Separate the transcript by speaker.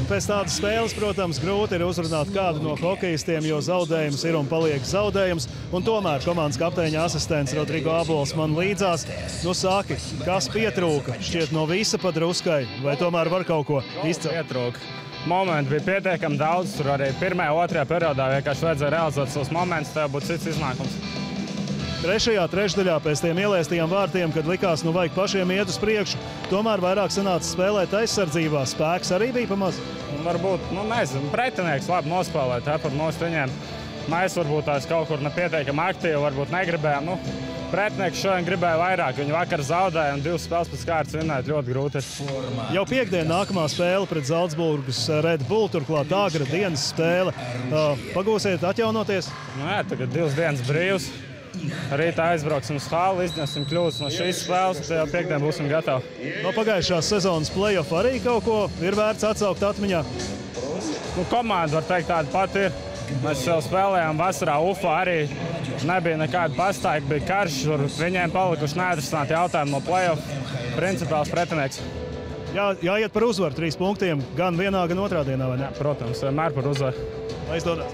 Speaker 1: Pēc tādas spēles, protams, grūti ir uzrunāt kādu no hokejistiem, jo zaudējums ir un paliek zaudējums. Un tomēr komandas kapteiņa asistents Rodrigo Abols man līdzās. Nu saki, kas pietrūka? Šķiet no visa pa druskai, vai tomēr var kaut ko izcelt?
Speaker 2: Pietrūka. Momenti bija pietiekami daudz, tur arī pirmajā, otrajā periodā vienkārši vajadzēja realizēt savus momentus, tev būtu cits iznākums.
Speaker 1: Trešajā trešdaļā pēc tiem ielaistajiem vārtiem, kad likās, nu vajag pašiem iet uz priekšu, tomēr vairāk sanāca spēlēt aizsardzībā. Spēks arī bija pamaz?
Speaker 2: Varbūt, nu nezinu, pretinieks labi nospēlēt, tāpat nost viņiem. Mēs varbūt tās kaut kur nepietiekami aktīvi, varbūt negribējām. Nu, pretinieks šodien gribēja vairāk, viņi vakar zaudēja un 2 spēles pēc kārtas vinnēt ļoti grūti.
Speaker 1: Jau piekdien nākamā spēle pret Zalcburgas Red Bull, turklāt agra dienas spēle. Pagūsiet atjaunoties?
Speaker 2: Nu jā, tagad 2 dienas brīvs. Rītā aizbrauksim uz hali, izņemsim kļūdas no šīs spēles, un jau piekdien būsim gatavi.
Speaker 1: No pagājušās sezonas play-off arī kaut ko ir vērts atsaukt atmiņā?
Speaker 2: Nu, komanda, var teikt, tāda pati ir. Mēs jau spēlējām vasarā UFA, arī nebija nekāda pastaigta, bija karš, tur viņiem palikuši neatrisināti jautājumi no play-off. Principāls pretinieks.
Speaker 1: Jāiet par uzvaru 3 punktiem, gan vienā, gan otrā dienā, vai ne?
Speaker 2: Jā, protams, vienmēr par uzvaru.
Speaker 1: Lai izdodas.